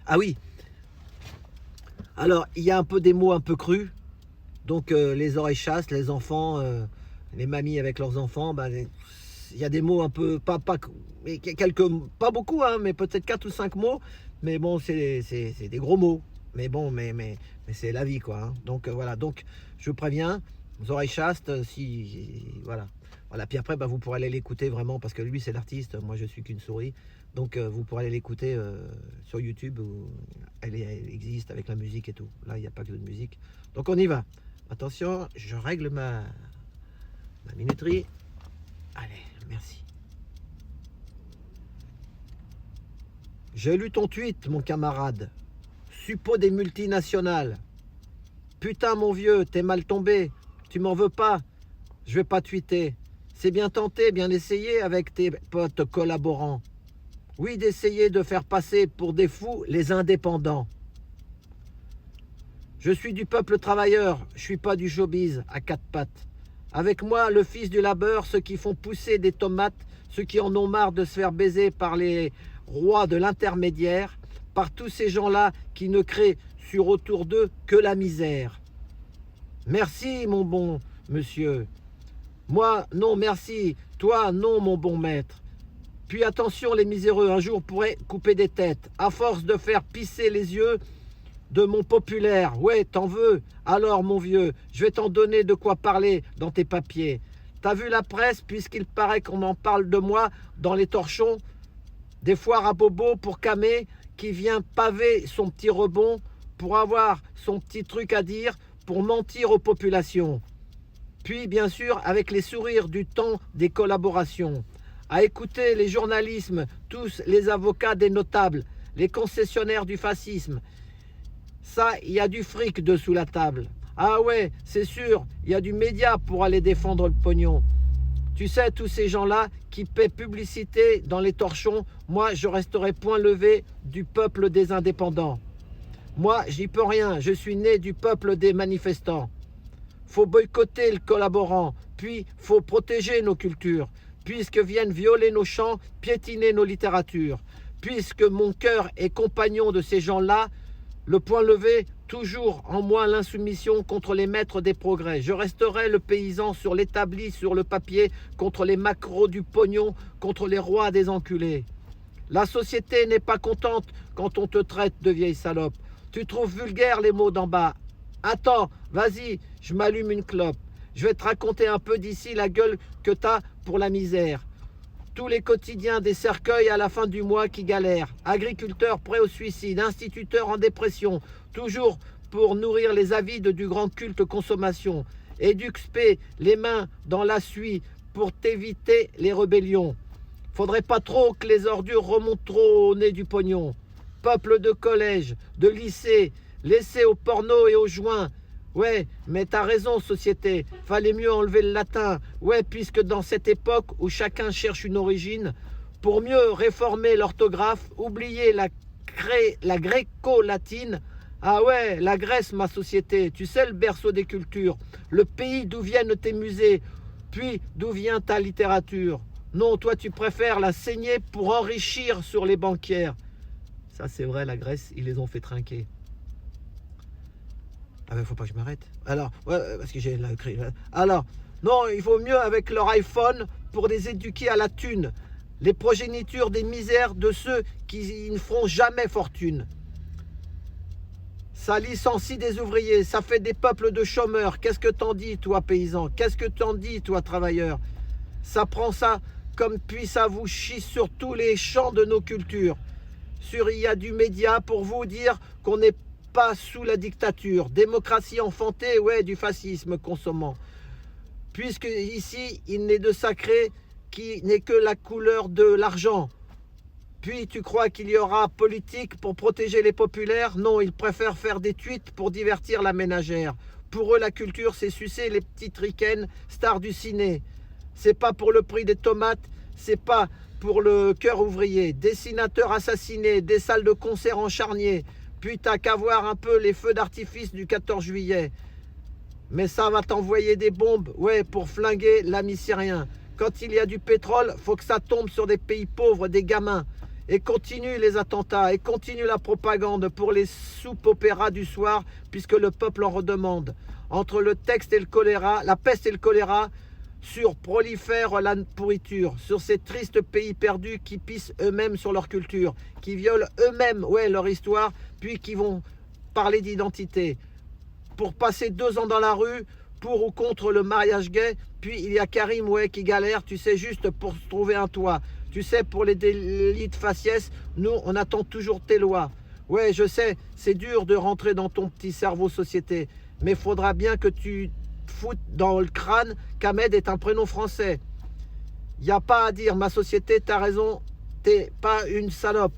Ah oui, alors il y a un peu des mots un peu crus. Donc les oreilles chastes, les enfants, les mamies avec leurs enfants, il y a des mots un peu, pas mais quelques, pas beaucoup, hein, mais peut-être 4 ou 5 mots. Mais bon, c'est des gros mots. Mais bon, mais c'est la vie, quoi. Hein. Donc voilà, donc je vous préviens, les oreilles chastes, si voilà. Voilà, puis après, vous pourrez aller l'écouter vraiment, parce que lui, c'est l'artiste, moi, je suis qu'une souris. Donc, vous pourrez aller l'écouter sur YouTube, où elle existe avec la musique et tout. Là, il n'y a pas que de musique. Donc, on y va. Attention, je règle ma minuterie. Allez, merci. J'ai lu ton tweet, mon camarade. Suppôt des multinationales. Putain, mon vieux, t'es mal tombé. Tu m'en veux pas. Je vais pas tweeter. C'est bien tenté, bien essayé avec tes potes collaborants. Oui, d'essayer de faire passer pour des fous les indépendants. Je suis du peuple travailleur, je suis pas du showbiz à quatre pattes. Avec moi, le fils du labeur, ceux qui font pousser des tomates, ceux qui en ont marre de se faire baiser par les rois de l'intermédiaire, par tous ces gens-là qui ne créent sur autour d'eux que la misère. Merci, mon bon monsieur. Moi, non, merci. Toi, non, mon bon maître. Puis attention, les miséreux, un jour pourraient couper des têtes. À force de faire pisser les yeux de mon populaire. Ouais, t'en veux? Alors, mon vieux, je vais t'en donner de quoi parler dans tes papiers. T'as vu la presse, puisqu'il paraît qu'on en parle de moi dans les torchons? Des foires à bobo pour Camé qui vient paver son petit rebond pour avoir son petit truc à dire, pour mentir aux populations. Puis, bien sûr, avec les sourires du temps des collaborations. À écouter les journalismes, tous les avocats des notables, les concessionnaires du fascisme. Ça, il y a du fric dessous la table. Ah ouais, c'est sûr, il y a du média pour aller défendre le pognon. Tu sais, tous ces gens-là qui paient publicité dans les torchons, moi, je resterai point levé du peuple des indépendants. Moi, j'y peux rien, je suis né du peuple des manifestants. Faut boycotter le collaborant, puis faut protéger nos cultures, puisque viennent violer nos chants, piétiner nos littératures. Puisque mon cœur est compagnon de ces gens-là, le point levé, toujours en moi l'insoumission contre les maîtres des progrès. Je resterai le paysan sur l'établi, sur le papier, contre les macros du pognon, contre les rois des enculés. La société n'est pas contente quand on te traite de vieille salope. Tu trouves vulgaire les mots d'en bas. Attends, vas-y, je m'allume une clope. Je vais te raconter un peu d'ici la gueule que t'as pour la misère. Tous les quotidiens des cercueils à la fin du mois qui galèrent. Agriculteurs prêts au suicide, instituteurs en dépression, toujours pour nourrir les avides du grand culte consommation. Éduxp, les mains dans la suie pour t'éviter les rébellions. Faudrait pas trop que les ordures remontent trop au nez du pognon. Peuple de collège, de lycée, laissé au porno et aux joints. Ouais, mais t'as raison, société, fallait mieux enlever le latin. Ouais, puisque dans cette époque où chacun cherche une origine, pour mieux réformer l'orthographe, oublier la gréco-latine. Ah ouais, la Grèce, ma société, tu sais, le berceau des cultures, le pays d'où viennent tes musées, puis d'où vient ta littérature. Non, toi, tu préfères la saigner pour enrichir sur les banquières. Ça, c'est vrai, la Grèce, ils les ont fait trinquer. Ah ben, faut pas que je m'arrête. Alors, ouais, parce que j'ai écrit. Alors, non, il vaut mieux avec leur iPhone pour les éduquer à la thune. Les progénitures des misères de ceux qui ne feront jamais fortune. Ça licencie des ouvriers, ça fait des peuples de chômeurs. Qu'est-ce que t'en dis, toi, paysan? Qu'est-ce que t'en dis, toi, travailleur? Ça prend ça comme puis ça vous chie sur tous les champs de nos cultures. Il y a du média pour vous dire qu'on n'est pas sous la dictature. Démocratie enfantée, ouais, du fascisme consommant. Puisque ici, il n'est de sacré qui n'est que la couleur de l'argent. Puis tu crois qu'il y aura politique pour protéger les populaires? Non, ils préfèrent faire des tweets pour divertir la ménagère. Pour eux, la culture, c'est sucer les petites ricaines, stars du ciné. C'est pas pour le prix des tomates, c'est pas pour le cœur ouvrier. Dessinateurs assassinés, des salles de concert en charnier. Puis t'as qu'à voir un peu les feux d'artifice du 14 juillet. Mais ça va t'envoyer des bombes, ouais, pour flinguer l'ami syrien. Quand il y a du pétrole, faut que ça tombe sur des pays pauvres, des gamins. Et continue les attentats, et continue la propagande pour les soupes-opéras du soir, puisque le peuple en redemande. Entre le texte et le choléra, la peste et le choléra, prolifère la pourriture, sur ces tristes pays perdus qui pissent eux-mêmes sur leur culture, qui violent eux-mêmes leur histoire, puis qui vont parler d'identité. Pour passer 2 ans dans la rue, pour ou contre le mariage gay, puis il y a Karim qui galère, tu sais, juste pour trouver un toit. Tu sais, pour les délits de faciès, nous, on attend toujours tes lois. Ouais, je sais, c'est dur de rentrer dans ton petit cerveau société, mais il faudra bien que tu te foutes dans le crâne qu'Ahmed est un prénom français. Il n'y a pas à dire, ma société, t'as raison, t'es pas une salope.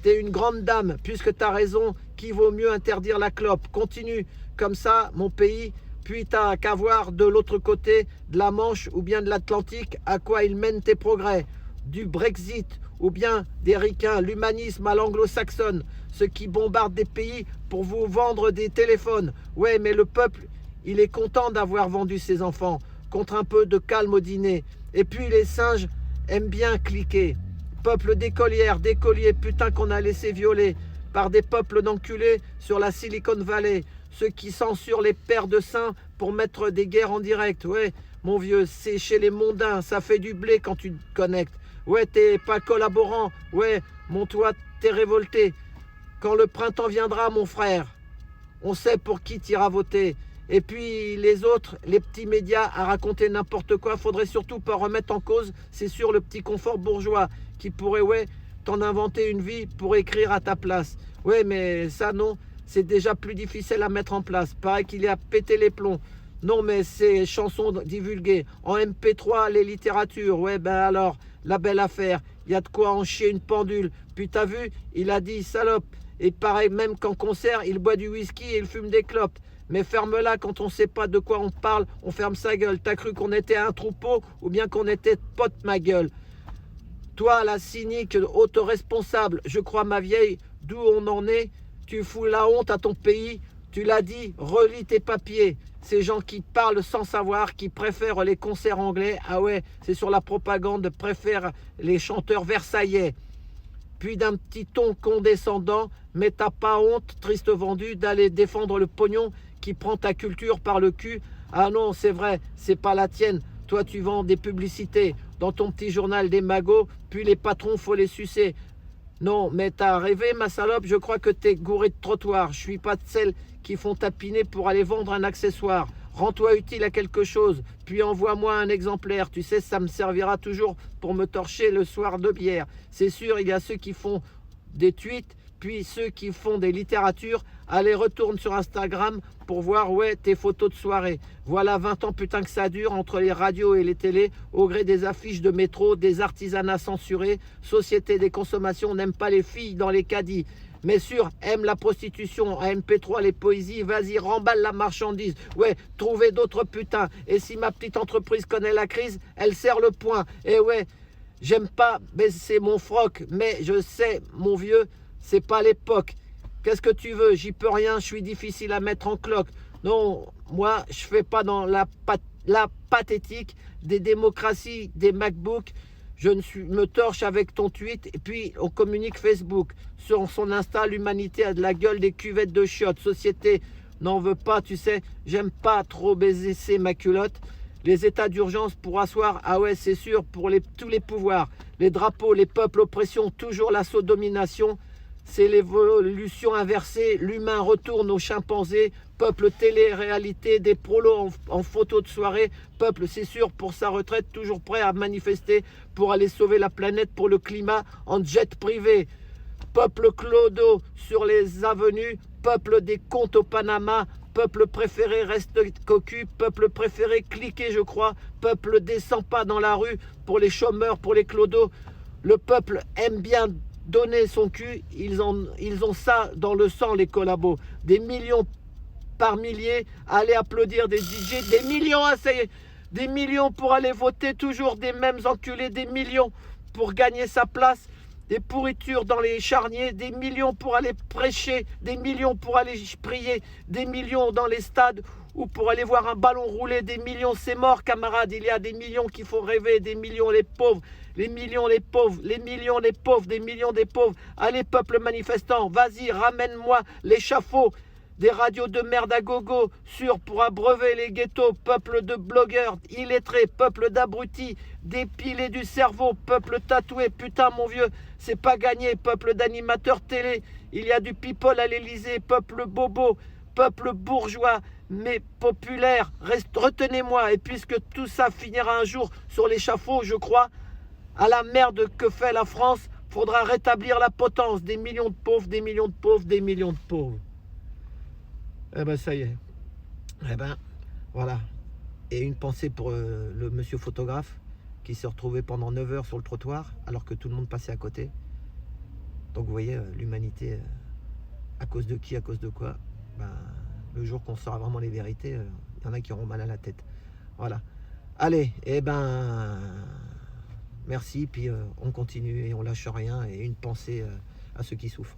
T'es une grande dame, puisque t'as raison qu'il vaut mieux interdire la clope. Continue comme ça, mon pays, puis t'as qu'à voir de l'autre côté de la Manche ou bien de l'Atlantique à quoi ils mènent tes progrès. Du Brexit ou bien des ricains, l'humanisme à l'anglo-saxonne, ceux qui bombardent des pays pour vous vendre des téléphones. Ouais, mais le peuple, il est content d'avoir vendu ses enfants contre un peu de calme au dîner. Et puis les singes aiment bien cliquer. Peuple d'écolières, d'écoliers, putain qu'on a laissé violer par des peuples d'enculés sur la Silicon Valley. Ceux qui censurent les pères de saints pour mettre des guerres en direct. Ouais, mon vieux, c'est chez les mondains, ça fait du blé quand tu te connectes. Ouais, t'es pas collaborant. Ouais, mon toi, t'es révolté. Quand le printemps viendra, mon frère, on sait pour qui t'iras voter. Et puis les autres, les petits médias à raconter n'importe quoi, faudrait surtout pas remettre en cause, c'est sûr, le petit confort bourgeois qui pourrait, t'en inventer une vie pour écrire à ta place. Ouais, mais ça non, c'est déjà plus difficile à mettre en place. Pareil qu'il y a pété les plombs. Non, mais ces chansons divulguées en MP3, les littératures, ouais, ben alors, la belle affaire, il y a de quoi en chier une pendule. Puis t'as vu, il a dit salope. Et pareil, même qu'en concert, il boit du whisky et il fume des clopes. Mais ferme-la quand on sait pas de quoi on parle, on ferme sa gueule. T'as cru qu'on était un troupeau ou bien qu'on était pote ma gueule? Toi, la cynique, auto-responsable, je crois ma vieille, d'où on en est, tu fous la honte à ton pays, tu l'as dit, relis tes papiers. Ces gens qui parlent sans savoir, qui préfèrent les concerts anglais, ah ouais, c'est sur la propagande, préfèrent les chanteurs versaillais. Puis d'un petit ton condescendant, mais t'as pas honte, triste vendu, d'aller défendre le pognon qui prend ta culture par le cul. Ah non, c'est vrai, c'est pas la tienne. Toi, tu vends des publicités dans ton petit journal des magots, puis les patrons, faut les sucer. Non, mais t'as rêvé, ma salope, je crois que t'es gouré de trottoir. Je suis pas de celles qui font tapiner pour aller vendre un accessoire. Rends-toi utile à quelque chose, puis envoie-moi un exemplaire. Tu sais, ça me servira toujours pour me torcher le soir de bière. C'est sûr, il y a ceux qui font des tweets, puis ceux qui font des littératures. Allez, retourne sur Instagram pour voir, tes photos de soirée. Voilà 20 ans, putain que ça dure, entre les radios et les télés, au gré des affiches de métro, des artisanats censurés. Société des consommations n'aime pas les filles dans les caddies. Mais sûr, aime la prostitution, à MP3 les poésies, vas-y, remballe la marchandise. Ouais, trouvez d'autres putains. Et si ma petite entreprise connaît la crise, elle serre le poing. Et ouais, j'aime pas baisser mon froc, mais je sais, mon vieux, c'est pas l'époque. Qu'est-ce que tu veux? J'y peux rien, je suis difficile à mettre en cloque. Non, moi, je fais pas dans la pathétique des démocraties, des MacBooks. Je me torche avec ton tweet et puis on communique Facebook. Sur son Insta, l'humanité a de la gueule des cuvettes de chiottes. Société n'en veut pas, tu sais, j'aime pas trop baiser ma culotte. Les états d'urgence pour asseoir, ah ouais, c'est sûr, pour tous les pouvoirs. Les drapeaux, les peuples, oppression, toujours l'assaut domination. C'est l'évolution inversée, l'humain retourne aux chimpanzés, peuple télé-réalité, des prolos en photo de soirée, peuple c'est sûr pour sa retraite, toujours prêt à manifester pour aller sauver la planète pour le climat en jet privé, peuple clodo sur les avenues, peuple des comptes au Panama, peuple préféré reste cocu, peuple préféré cliquez je crois, peuple descend pas dans la rue pour les chômeurs, pour les clodos, le peuple aime bien donner son cul, ils ont ça dans le sang les collabos, des millions par milliers à aller applaudir des DJ, des millions des millions pour aller voter, toujours des mêmes enculés, des millions pour gagner sa place, des pourritures dans les charniers, des millions pour aller prêcher, des millions pour aller prier, des millions dans les stades ou pour aller voir un ballon rouler, des millions, c'est mort camarades, il y a des millions qui font rêver, des millions les pauvres, les millions, les pauvres, les millions, les pauvres, des millions des pauvres. Allez, peuple manifestant, vas-y, ramène-moi l'échafaud. Des radios de merde à gogo, sûrs pour abreuver les ghettos, peuple de blogueurs, illettrés, peuple d'abrutis, dépilés du cerveau, peuple tatoué, putain mon vieux, c'est pas gagné, peuple d'animateurs télé, il y a du people à l'Elysée, peuple bobo, peuple bourgeois, mais populaire, retenez-moi, et puisque tout ça finira un jour sur l'échafaud, je crois, à la merde que fait la France, faudra rétablir la potence des millions de pauvres, des millions de pauvres, des millions de pauvres. Eh ben ça y est. Eh ben voilà. Et une pensée pour le monsieur photographe qui s'est retrouvé pendant 9 heures sur le trottoir alors que tout le monde passait à côté. Donc vous voyez, l'humanité, à cause de qui, à cause de quoi, ben, le jour qu'on saura vraiment les vérités, il y en a qui auront mal à la tête. Voilà. Allez, eh ben merci, puis on continue et on lâche rien, et une pensée à ceux qui souffrent.